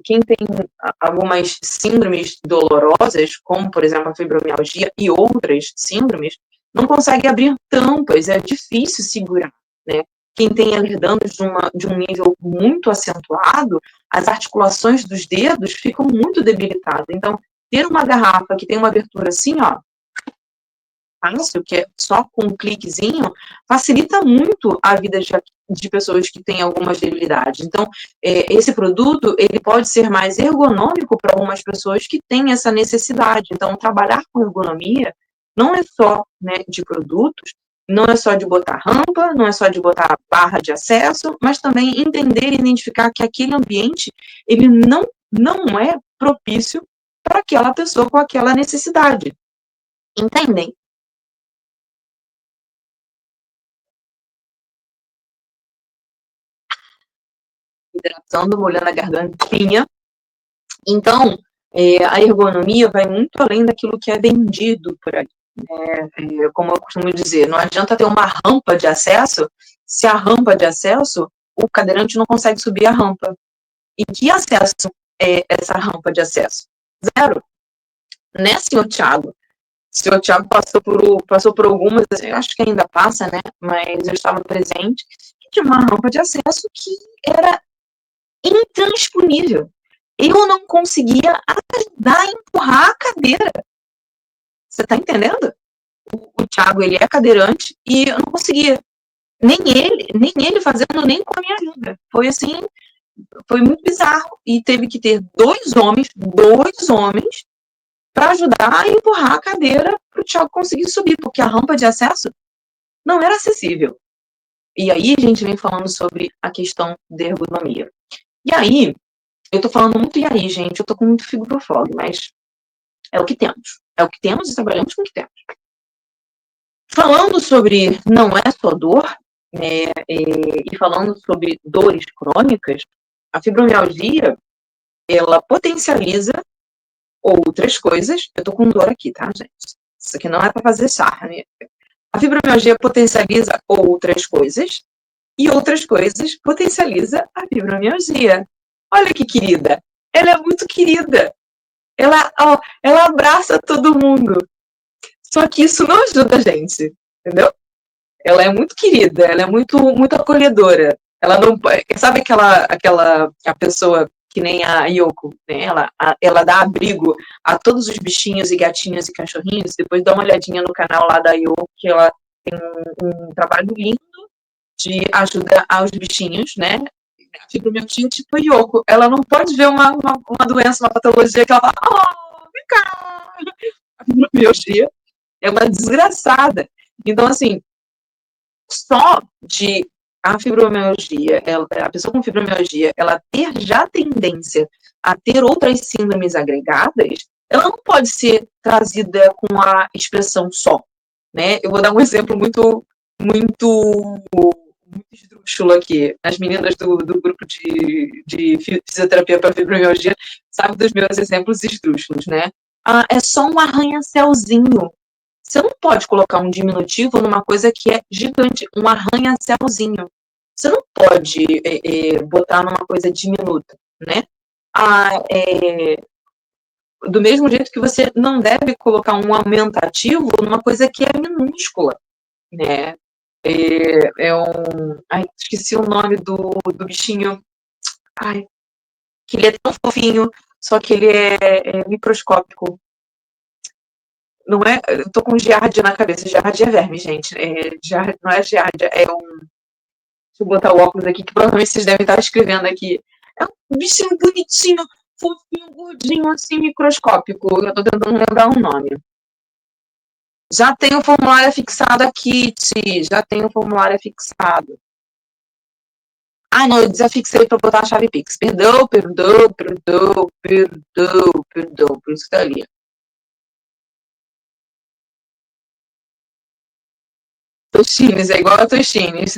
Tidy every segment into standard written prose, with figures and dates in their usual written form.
quem tem algumas síndromes dolorosas, como, por exemplo, a fibromialgia e outras síndromes, não consegue abrir tampas, é difícil segurar, né? Quem tem ehlers-Danlos de um nível muito acentuado, as articulações dos dedos ficam muito debilitadas. Então, ter uma garrafa que tem uma abertura assim, ó, fácil, que é só com um cliquezinho, facilita muito a vida de pessoas que têm algumas debilidades. Então, esse produto, ele pode ser mais ergonômico para algumas pessoas que têm essa necessidade. Então, trabalhar com ergonomia não é só, né, de produtos, não é só de botar rampa, não é só de botar barra de acesso, mas também entender e identificar que aquele ambiente, ele não é propício para aquela pessoa com aquela necessidade. Entendem? Hidratando, molhando a gargantinha. Então, a ergonomia vai muito além daquilo que é vendido por aí. Como eu costumo dizer, não adianta ter uma rampa de acesso, se a rampa de acesso, o cadeirante não consegue subir a rampa. E que acesso é essa rampa de acesso? Zero. Né, senhor Thiago? O senhor Thiago passou por algumas, eu acho que ainda passa, né? Mas eu estava presente, e tinha uma rampa de acesso que era intransponível. Eu não conseguia ajudar a empurrar a cadeira. Você tá entendendo? O Thiago, ele é cadeirante e eu não conseguia. Nem ele fazendo, nem com a minha ajuda. Foi assim, foi muito bizarro. E teve que ter dois homens, para ajudar a empurrar a cadeira para o Thiago conseguir subir, porque a rampa de acesso não era acessível. E aí a gente vem falando sobre a questão da ergonomia. E aí, eu tô falando muito e aí, gente, eu tô com muito fibrofob, mas é o que temos. É o que temos e trabalhamos com o que temos. Falando sobre não é só dor, né, e falando sobre dores crônicas, a fibromialgia, ela potencializa outras coisas. Eu tô com dor aqui, tá, gente? Isso aqui não é para fazer sarna. A fibromialgia potencializa outras coisas e outras coisas potencializa a fibromialgia. Olha que querida. Ela é muito querida. Ela abraça todo mundo. Só que isso não ajuda a gente, entendeu? Ela é muito querida, ela é muito acolhedora. Ela não, sabe a pessoa que nem a Yoko, né? Ela dá abrigo a todos os bichinhos e gatinhos e cachorrinhos. Depois dá uma olhadinha no canal lá da Yoko, que ela tem um trabalho lindo de ajuda aos bichinhos, né? A fibromialgia tipo a Yoko, ela não pode ver uma doença, uma patologia que ela fala, oh, vem cá! A fibromialgia é uma desgraçada. Então, assim, só de a fibromialgia, a pessoa com fibromialgia, ela ter já tendência a ter outras síndromes agregadas, ela não pode ser trazida com a expressão só, né? Eu vou dar um exemplo muito esdrúxulo aqui. As meninas do grupo de fisioterapia para fibromialgia sabem dos meus exemplos esdrúxulos, né? É só um arranha-céuzinho. Você não pode colocar um diminutivo numa coisa que é gigante, um arranha-céuzinho. Você não pode botar numa coisa diminuta, né? Do mesmo jeito que você não deve colocar um aumentativo numa coisa que é minúscula, né? Ai, esqueci o nome do bichinho. Ai, que ele é tão fofinho, só que ele é microscópico. Não é, eu tô com giardia na cabeça. Giardia é verme, gente. Não é giardia, deixa eu botar o óculos aqui, que provavelmente vocês devem estar escrevendo aqui. É um bichinho bonitinho, fofinho, gordinho, assim, microscópico. Eu tô tentando lembrar o nome. Já tem o formulário fixado aqui, Ti. Já tem o formulário fixado. Ah, não, eu desafixei para botar a chave Pix. Perdão. Por isso que tá ali. Tochines, é igual a Tochines.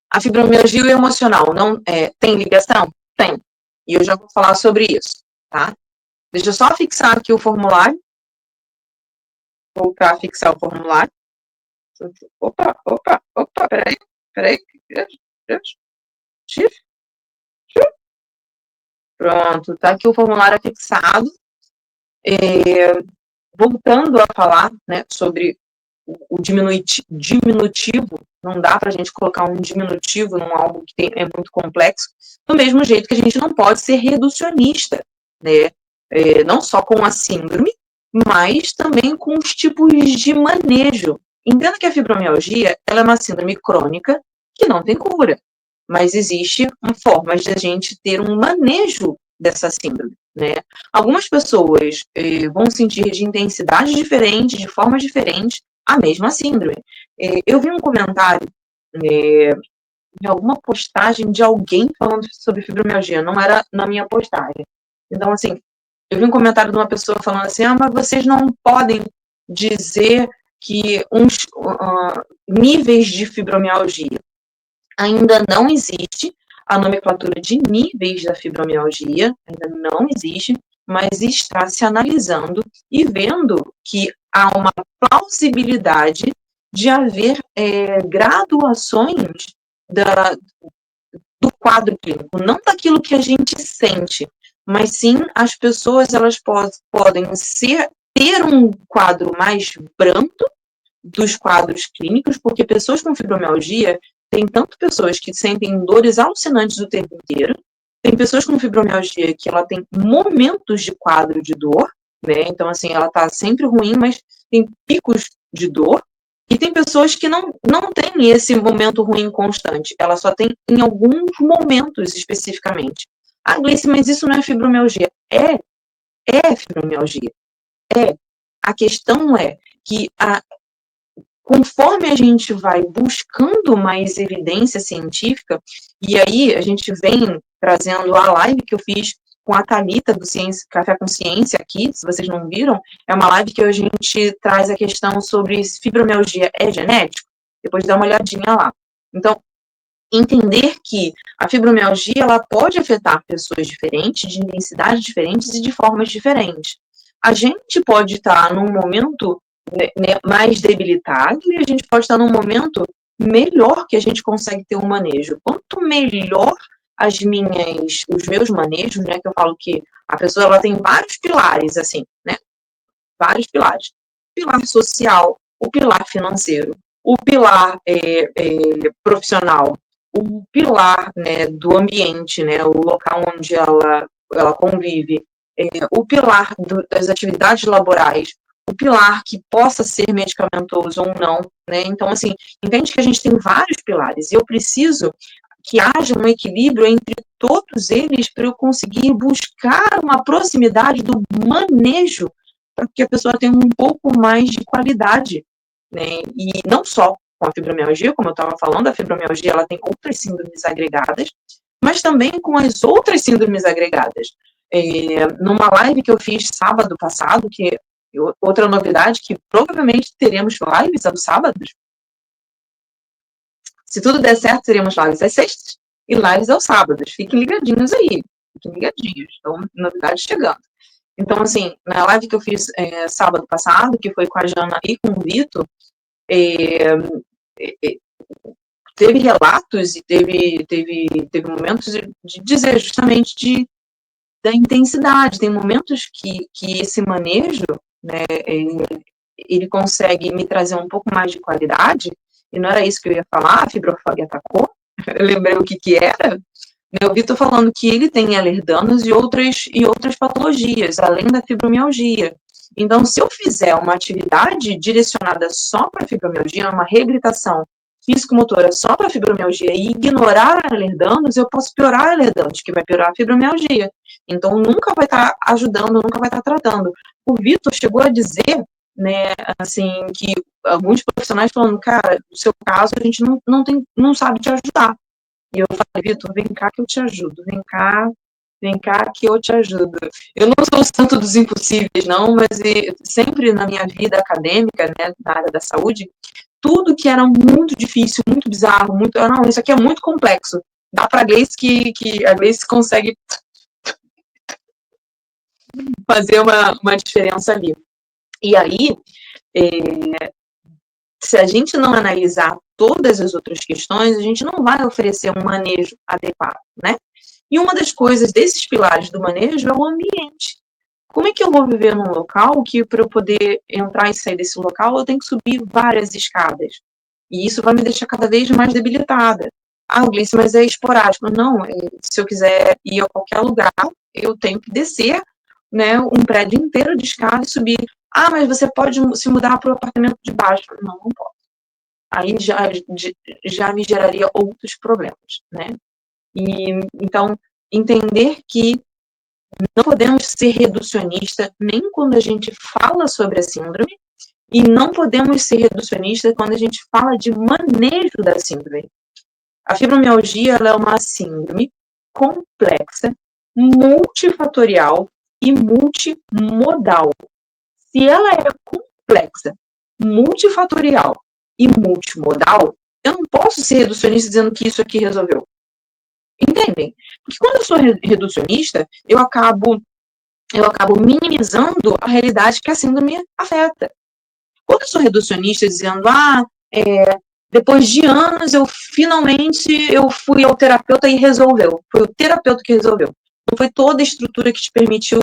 A fibromialgia e o emocional não tem ligação? Tem. E eu já vou falar sobre isso, tá? Deixa eu só fixar aqui o formulário. Voltar a fixar o formulário. Opa, peraí. Pronto, tá aqui o formulário fixado. Voltando a falar, né, sobre o diminutivo, não dá para a gente colocar um diminutivo num algo que é muito complexo, do mesmo jeito que a gente não pode ser reducionista, né, não só com a síndrome, mas também com os tipos de manejo. Entenda que a fibromialgia, ela é uma síndrome crônica que não tem cura, mas existe uma forma de a gente ter um manejo dessa síndrome, né? Algumas pessoas vão sentir de intensidade diferente, de formas diferentes, a mesma síndrome. Eu vi um comentário em alguma postagem de alguém falando sobre fibromialgia, não era na minha postagem. Então, assim, eu vi um comentário de uma pessoa falando assim, mas vocês não podem dizer que uns níveis de fibromialgia. Ainda não existe a nomenclatura de níveis da fibromialgia, ainda não existe, mas está se analisando e vendo que há uma plausibilidade de haver graduações do quadro clínico, não daquilo que a gente sente, mas sim as pessoas elas podem ter um quadro mais brando dos quadros clínicos, porque pessoas com fibromialgia tem tanto pessoas que sentem dores alucinantes o tempo inteiro, tem pessoas com fibromialgia que ela tem momentos de quadro de dor, né? Então, assim, ela tá sempre ruim, mas tem picos de dor. E tem pessoas que não tem esse momento ruim constante, ela só tem em alguns momentos especificamente. Ah, Gleice, mas isso não é fibromialgia. É fibromialgia. A questão é que conforme a gente vai buscando mais evidência científica, e aí a gente vem trazendo a live que eu fiz com a Thalita do Café com Ciência aqui, se vocês não viram, é uma live que a gente traz a questão sobre se fibromialgia é genético, depois dá uma olhadinha lá. Então, entender que a fibromialgia ela pode afetar pessoas diferentes, de intensidades diferentes e de formas diferentes. A gente pode estar num momento mais debilitado e a gente pode estar num momento melhor que a gente consegue ter um manejo. Quanto melhor os meus manejos, né, que eu falo que a pessoa ela tem vários pilares, assim, né, vários pilares. O pilar social, o pilar financeiro, o pilar profissional, o pilar, né, do ambiente, né, o local onde ela convive, o pilar das atividades laborais, o pilar que possa ser medicamentoso ou não, né? Então, assim, entende que a gente tem vários pilares e eu preciso que haja um equilíbrio entre todos eles para eu conseguir buscar uma proximidade do manejo para que a pessoa tenha um pouco mais de qualidade, né? E não só com a fibromialgia, como eu estava falando, a fibromialgia ela tem outras síndromes agregadas, mas também com as outras síndromes agregadas. Numa live que eu fiz sábado passado, que outra novidade, que provavelmente teremos lives aos sábados. Se tudo der certo, teremos lives às sextas e lives aos sábados. Fiquem ligadinhos aí. Fiquem ligadinhos. Então, novidades chegando. Então, assim, na live que eu fiz sábado passado, que foi com a Jana e com o Vitor, teve relatos e teve momentos de dizer justamente da intensidade. Tem momentos que esse manejo, né, ele consegue me trazer um pouco mais de qualidade, e não era isso que eu ia falar, a fibrofagia atacou, eu lembrei o que era, eu vi falando que ele tem Ehlers-Danlos e outras patologias, além da fibromialgia. Então, se eu fizer uma atividade direcionada só para fibromialgia, uma reabilitação físico-motora só para fibromialgia e ignorar a Ehlers-Danlos, eu posso piorar a Ehlers-Danlos, que vai piorar a fibromialgia. Então, nunca vai estar ajudando, nunca vai estar tratando. O Vitor chegou a dizer, né, assim, que alguns profissionais falando, cara, no seu caso, a gente não sabe te ajudar. E eu falei, Vitor, vem cá que eu te ajudo, vem cá que eu te ajudo. Eu não sou o santo dos impossíveis, não, mas sempre na minha vida acadêmica, né, na área da saúde, tudo que era muito difícil, muito bizarro, não, isso aqui é muito complexo. Dá para a Gleice que a Gleice consegue fazer uma diferença ali. E aí, se a gente não analisar todas as outras questões, a gente não vai oferecer um manejo adequado, né? E uma das coisas desses pilares do manejo é o ambiente. Como é que eu vou viver num local que, para eu poder entrar e sair desse local, eu tenho que subir várias escadas? E isso vai me deixar cada vez mais debilitada. Ah, Gleice, mas é esporádico. Não, se eu quiser ir a qualquer lugar, eu tenho que descer, né, um prédio inteiro de escada e subir. Ah, mas você pode se mudar para o apartamento de baixo. Não, não posso. Aí já me geraria outros problemas, né? E, então, entender que não podemos ser reducionistas nem quando a gente fala sobre a síndrome e não podemos ser reducionistas quando a gente fala de manejo da síndrome. A fibromialgia ela é uma síndrome complexa, multifatorial e multimodal. Se ela é complexa, multifatorial e multimodal, eu não posso ser reducionista dizendo que isso aqui resolveu. Entendem? Porque quando eu sou reducionista, eu acabo minimizando a realidade que a síndrome afeta. Quando eu sou reducionista dizendo, depois de anos, finalmente eu fui ao terapeuta e resolveu. Foi o terapeuta que resolveu. Não foi toda a estrutura que te permitiu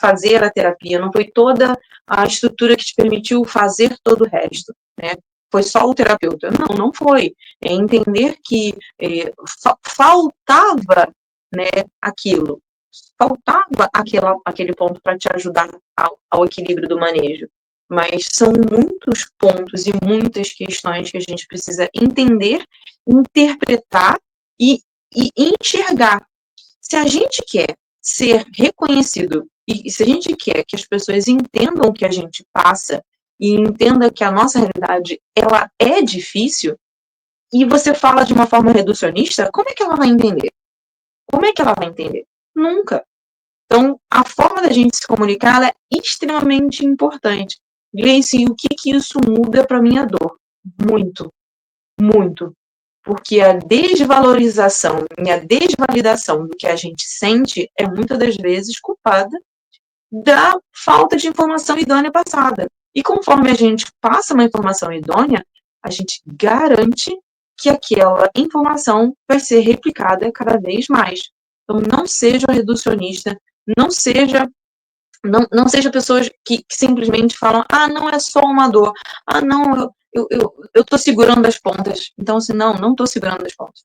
fazer a terapia, não foi toda a estrutura que te permitiu fazer todo o resto, né? Foi só o terapeuta. Não, não foi. É entender que faltava, né, aquilo. Faltava aquele ponto para te ajudar ao equilíbrio do manejo. Mas são muitos pontos e muitas questões que a gente precisa entender, interpretar e enxergar. Se a gente quer ser reconhecido e se a gente quer que as pessoas entendam o que a gente passa e entenda que a nossa realidade ela é difícil e você fala de uma forma reducionista, como é que ela vai entender? Como é que ela vai entender? Nunca. Então, a forma da gente se comunicar ela é extremamente importante. Gleice, o que isso muda para minha dor? Muito, muito. Porque a desvalorização e a desvalidação do que a gente sente é muitas das vezes culpada da falta de informação idônea passada. E conforme a gente passa uma informação idônea, a gente garante que aquela informação vai ser replicada cada vez mais. Então, não seja reducionista, não seja pessoas que simplesmente falam, não é só uma dor, não, eu estou segurando as pontas. Então, assim, não estou segurando as pontas.